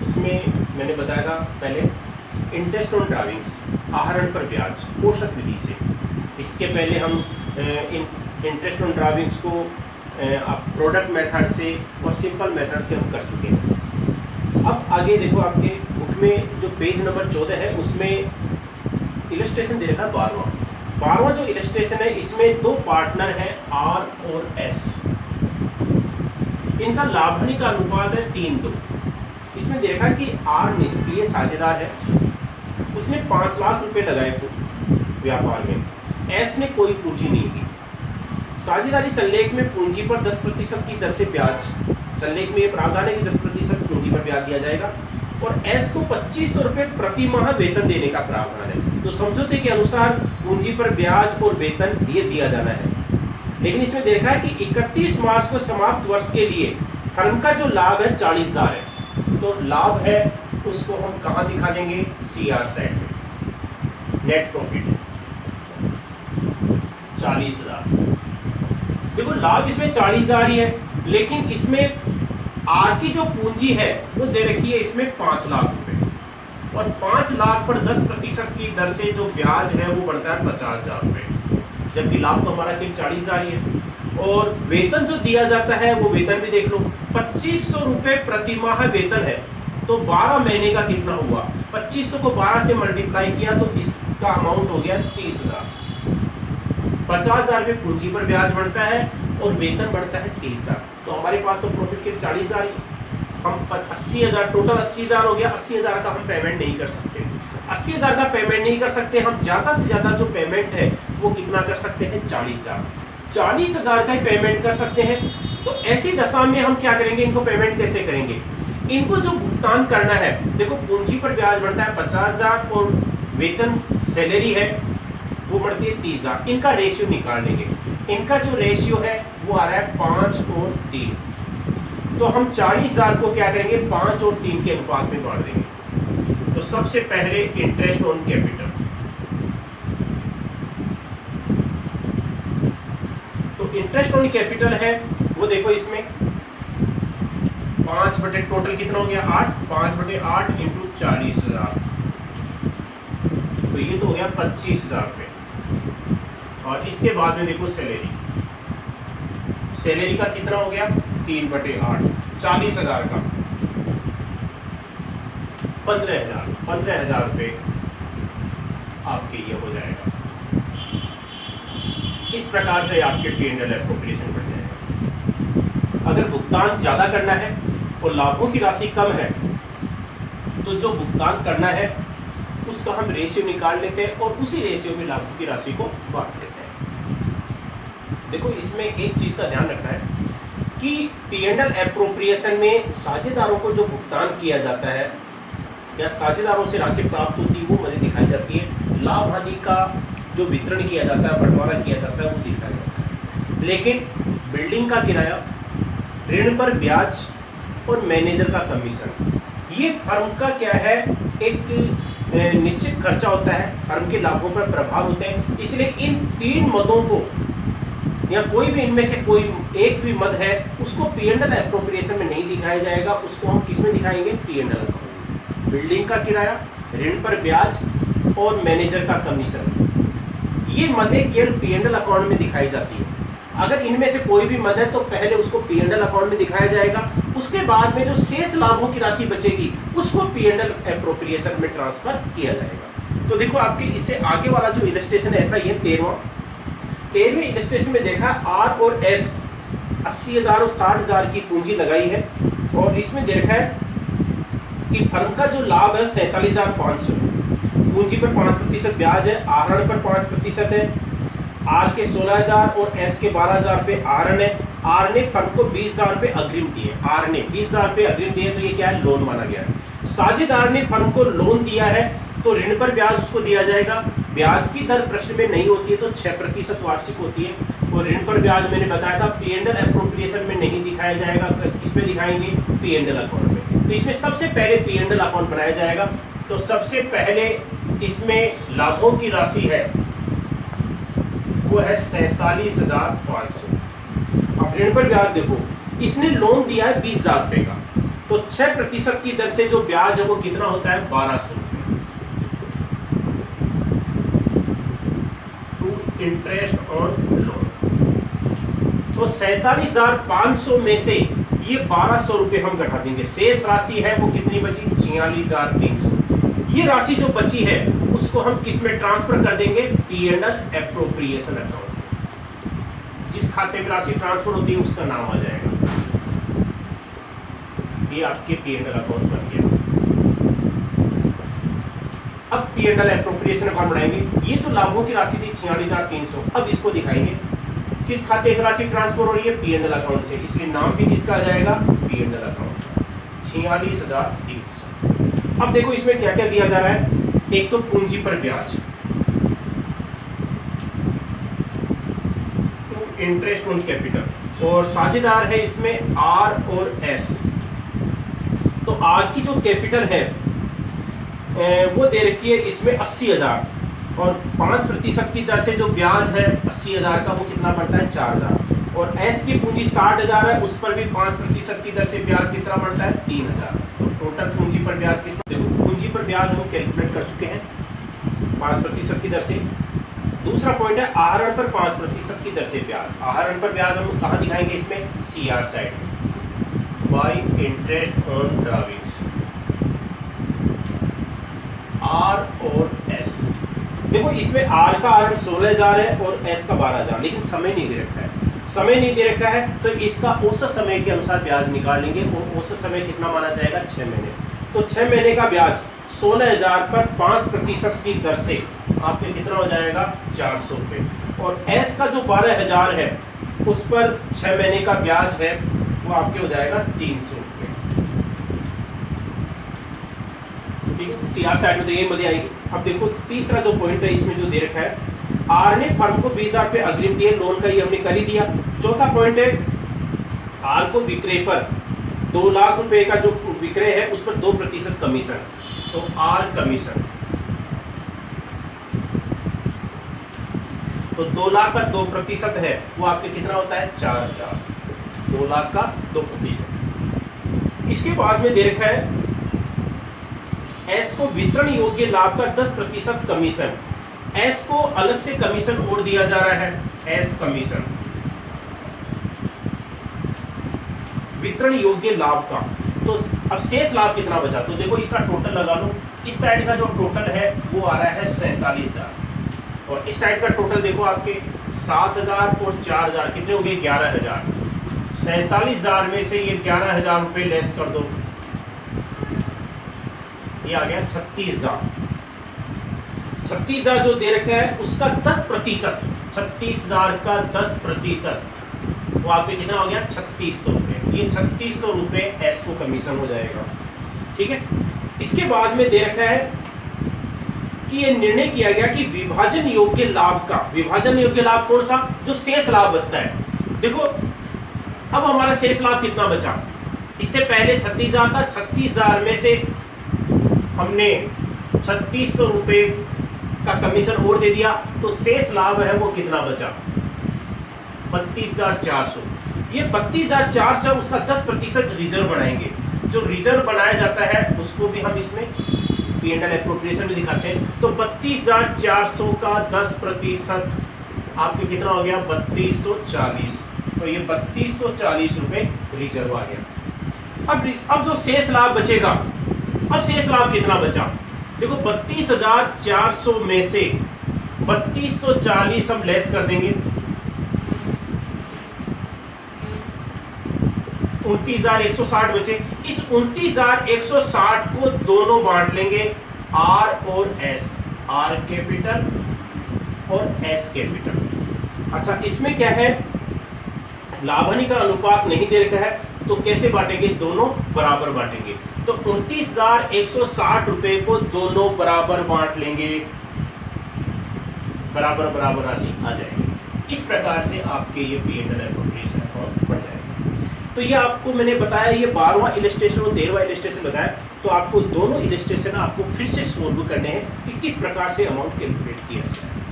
उसमें मैंने बताया था पहले इंटरेस्ट ऑन ड्राविंग्स, आहरण पर ब्याज औसत विधि से। इसके पहले हम इंटरेस्ट ऑन ड्राविंग्स को प्रोडक्ट मेथड से और सिंपल मेथड से हम कर चुके हैं। अब आगे देखो, आपके बुक में जो पेज नंबर 14 है उसमें इलस्ट्रेशन दे रखा है 12वां जो इलस्ट्रेशन है, इसमें दो पार्टनर हैं आर और एस। इनका लाभ हानि का अनुपात है 3:2। इसमें दे रखा है कि आर निष्क्रिय साझेदार है, उसने 5 लाख रुपए लगाए व्यापार में, एस ने कोई पूंजी नहीं दी। साझेदारी संलेख में पूंजी पर 10% की दर से ब्याज, संलेख में ये प्रावधान है कि 10% पूंजी पर ब्याज दिया जाएगा, और एस को 2500 रुपये प्रति माह वेतन देने का प्रावधान है। तो समझौते के अनुसार पूंजी पर ब्याज और वेतन ये दिया जाना है। लेकिन इसमें देखा है कि 31 मार्च को समाप्त वर्ष के लिए फर्म का जो लाभ है 40,000 है। तो लाभ है उसको हम कहाँ दिखा देंगे, CR साइड में, नेट प्रॉफिट 40,000। देखो लाभ इसमें 40,000 ही है, लेकिन इसमें आर की जो पूंजी है वो दे रखी है इसमें 5 लाख रुपए, और 5 लाख पर 10% की दर से जो ब्याज है वो बढ़ता है 50,000 रुपए, जबकि लाभ तो हमारा केवल 40,000 ही है। और वेतन जो दिया जाता है वो वेतन भी देख लो, 2500 रुपये प्रति माह वेतन है, तो 12 महीने का कितना हुआ, 2500 को 12 से मल्टीप्लाई किया तो इसका अमाउंट हो गया 30,000। 50,000 रुपये पूंजी पर ब्याज बढ़ता है और वेतन बढ़ता है 30,000। तो हमारे पास तो प्रॉफिट के 40,000 ही, हम 80,000, टोटल 80,000 हो गया। 80,000 का हम पेमेंट नहीं कर सकते, 80,000 का पेमेंट नहीं कर सकते। हम ज़्यादा से ज़्यादा जो पेमेंट है वो कितना कर सकते हैं, 40,000। 40,000 का ही पेमेंट कर सकते हैं। तो ऐसी दशा में हम क्या करेंगे, इनको पेमेंट कैसे करेंगे, इनको जो भुगतान करना है, देखो पूंजी पर ब्याज बढ़ता है 50,000 और वेतन सैलरी है वो बढ़ती है 30,000। इनका रेशियो निकाल लेंगे। इनका जो रेशियो है वो आ रहा है 5 और 3। तो हम 40,000 को क्या करेंगे, 5 और 3 के अनुपात में बांट देंगे। तो सबसे पहले इंटरेस्ट ऑन कैपिटल, तो इंटरेस्ट ऑन कैपिटल है वो देखो इसमें 5 बटे टोटल कितना हो गया 8, 5/8 इंटू 40,000, तो ये तो हो गया 25,000 रुपये। और इसके बाद में देखो सैलरी, सैलरी का कितना हो गया 3/8, 40,000 का 15,000 रुपये आपके ये हो जाएगा। इस प्रकार से आपके P&L एप्रोप्रिएशन बढ़ जाएगा। अगर भुगतान ज़्यादा करना है और लाभों की राशि कम है तो जो भुगतान करना है उसका हम रेशियो निकाल लेते हैं और उसी रेशियो में लाभों की राशि को बांट देते हैं। देखो इसमें एक चीज़ का ध्यान रखना है कि P&L एप्रोप्रिएशन में साझेदारों को जो भुगतान किया जाता है या साझेदारों से राशि प्राप्त होती है वो मदद दिखाई जाती है, लाभ हानि का जो वितरण किया जाता है, बंटवारा किया जाता है वो दिखाया जाता है। लेकिन बिल्डिंग का किराया, ऋण पर ब्याज और मैनेजर का कमीशन, ये फर्म का क्या है, एक निश्चित खर्चा होता है, फर्म के लाभों पर प्रभाव होते हैं। इसलिए इन 3 मदों को या कोई भी इनमें से कोई एक भी मद है उसको P&L एप्रोप्रिएशन में नहीं दिखाया जाएगा, उसको हम किस में दिखाएंगे, P&L अकाउंट। बिल्डिंग का किराया, ऋण पर ब्याज और मैनेजर का कमीशन, ये मदें केवल P&L अकाउंट में दिखाई जाती है। अगर इनमें से कोई भी मद है तो पहले उसको P&L अकाउंट में दिखाया जाएगा, उसके बाद में जो शेष लाभों की राशि बचेगी उसको P&L एप्रोप्रिएशन में ट्रांसफर किया जाएगा। तो देखो आपके इससे आगे वाला जो इलस्ट्रेशन ऐसा ही है, 13वें इलस्ट्रेशन में देखा आर और एस 80,000 और 60,000 की पूंजी लगाई है, और इसमें देखा है कि फर्म का जो लाभ है 47,500, पूंजी पर 5% ब्याज है, आहरण पर 5% है, आर के 16,000 और एस के 12,000 रुपये आहरण है। आर ने फर्म को 20,000 रुपये अग्रिम दिए, आर ने 20,000 रुपये अग्रिम दिए, तो ये क्या है, लोन माना गया है। साझेदार ने फर्म को लोन दिया है तो ऋण पर ब्याज उसको दिया जाएगा। ब्याज की दर प्रश्न में नहीं होती है तो 6% वार्षिक होती है, और ऋण पर ब्याज मैंने बताया था P&L एप्रोप्रिएशन में नहीं दिखाया जाएगा, किसमें दिखाएंगे, P&L अकाउंट में। तो इसमें सबसे पहले P&L अकाउंट बनाया जाएगा। तो सबसे पहले इसमें लाभों की राशि है वो है 47,500। अब ऋण पर ब्याज देखो, इसने लोन दिया है 20,000 रुपये का, तो 6% की दर से जो ब्याज है वो कितना होता है 1200 रुपए टू इंटरेस्ट ऑन लोन। तो 47,500 में से ये 1200 रुपए हम घटा देंगे, शेष राशि है वो कितनी बची 46,300। ये राशि जो बची है उसको हम किस में ट्रांसफर कर देंगे, P&L एप्रोप्रिएशन अकाउंट। जिस खाते में राशि ट्रांसफर होती है उसका नाम आ जाएगा, ये आपके P&L अकाउंट बन गया। अब P&L एप्रोप्रिएशन अकाउंट बनाएंगे। ये जो लाभों की राशि थी 46,300, अब इसको दिखाएंगे किस खाते से राशि ट्रांसफर हो रही है, P&L अकाउंट से, इसलिए नाम भी किसका आ जाएगा P&L अकाउंट 46,300। अब देखो इसमें क्या क्या दिया जा रहा है। एक तो पूंजी पर ब्याज, इंटरेस्ट ऑन कैपिटल, और साझेदार है इसमें R और S। तो R की जो कैपिटल है वो दे रखी है इसमें 80,000, और 5% की दर से जो ब्याज है 80,000 का वो कितना बढ़ता है 4,000, और S की पूंजी 60,000 है, उस पर भी 5% की दर से ब्याज कितना बढ़ता है 3,000। तो टोटल पूंजी पर ब्याज कितना, देखो पूंजी पर ब्याज हम कैलकुलेट कर चुके हैं 5% की दर से। दूसरा पॉइंट है आहरण पर 5% की दर से ब्याज। आहरण पर ब्याज हम कहाँ दिखाएंगे, इसमें CR side by interest on drawings, R और S। देखो इसमें R का आहरण 16,000 है और S का 12,000, लेकिन समय नहीं दे रखा है। समय नहीं दे रखा है तो इसका औसत समय के अनुसार ब्याज निकाल लेंगे, और औसत समय कितना माना जाएगा 6 महीने। तो 6 महीने का ब्याज 16,000 पर 5% की दर से आपके कितना हो जाएगा 400 रुपये, और S का जो 12,000 है उस पर 6 महीने का ब्याज है वो आपके हो जाएगा 300 रुपये। CR साइड में तो यही मदद आएगी। अब देखो तीसरा जो पॉइंट है इसमें जो दे रखा है, R ने फर्म को 20,000 रुपये अग्रिम दिए, लोन का ये हमने कर ही दिया। चौथा पॉइंट है R को विक्रय पर 2 लाख रुपए का जो विक्रय है उस पर 2% कमीशन, तो R कमीशन, तो 2 लाख का 2% है वो आपके कितना होता है 4,000, 2 लाख का 2%। इसके बाद में दे रखा है S को वितरण योग्य लाभ का 10% कमीशन। S को अलग से कमीशन और दिया जा रहा है, S कमीशन वितरण योग्य लाभ का। तो अब शेष लाभ कितना बचा, तो देखो इसका टोटल लगा लो। इस साइड का जो टोटल है वो आ रहा है 47,000, और इस साइड का टोटल देखो आपके 7,000 और 4,000 कितने हो गए 11,000। 47,000 में से ये 11,000 रुपये लेस कर दो, ये आ गया 36,000। 36,000 जो दे रखा है उसका 10%, 36,000 का 10% वो आपके कितना हो गया 3,600 रुपये। ये 3,600 रुपये S को कमीशन हो जाएगा, ठीक है। इसके बाद में दे रखा है कि ये निर्णय किया गया कि विभाजन योग्य लाभ का, विभाजन योग्य लाभ कौन सा, जो शेष लाभ बचता है। देखो अब हमारा शेष लाभ कितना बचा, इससे पहले 36,000 था, 36,000 में से हमने 3,600 रुपये का कमीशन और दे दिया, तो शेष लाभ है वो कितना बचा 32,400। ये 32,400 है, उसका 10% रिजर्व बनाएंगे। जो रिजर्व बनाया जाता है उसको भी हम इसमें P&L एप्रोप्रिएशन में दिखाते हैं। तो 32,400 का 10% आपके कितना हो गया 3,240, तो ये 3,240 रुपये रिजर्व आ गया। अब जो शेष लाभ बचेगा, अब शेष लाभ कितना बचा, देखो 32,400 में से 3,240 हम लेस कर देंगे, 29,160 बचे। इस 29,160 को दोनों बांट लेंगे R और S, R कैपिटल और S कैपिटल। अच्छा इसमें क्या है, लाभ हानि का अनुपात नहीं दे रखा है, तो कैसे बांटेंगे, दोनों बराबर बांटेंगे। तो 29,160 रुपए को दोनों बराबर बांट लेंगे, बराबर बराबर राशि आ जाएगी। इस प्रकार से आपके ये P&L एप्रोप्रिएशन अकाउंट बन जाएगा। तो ये आपको मैंने बताया, ये 12वां इलस्ट्रेशन और 13वां इलस्ट्रेशन बताया। तो आपको दोनों इलस्ट्रेशन आपको फिर से सोल्व करने हैं कि किस प्रकार से अमाउंट कैलकुलेट किया जाए।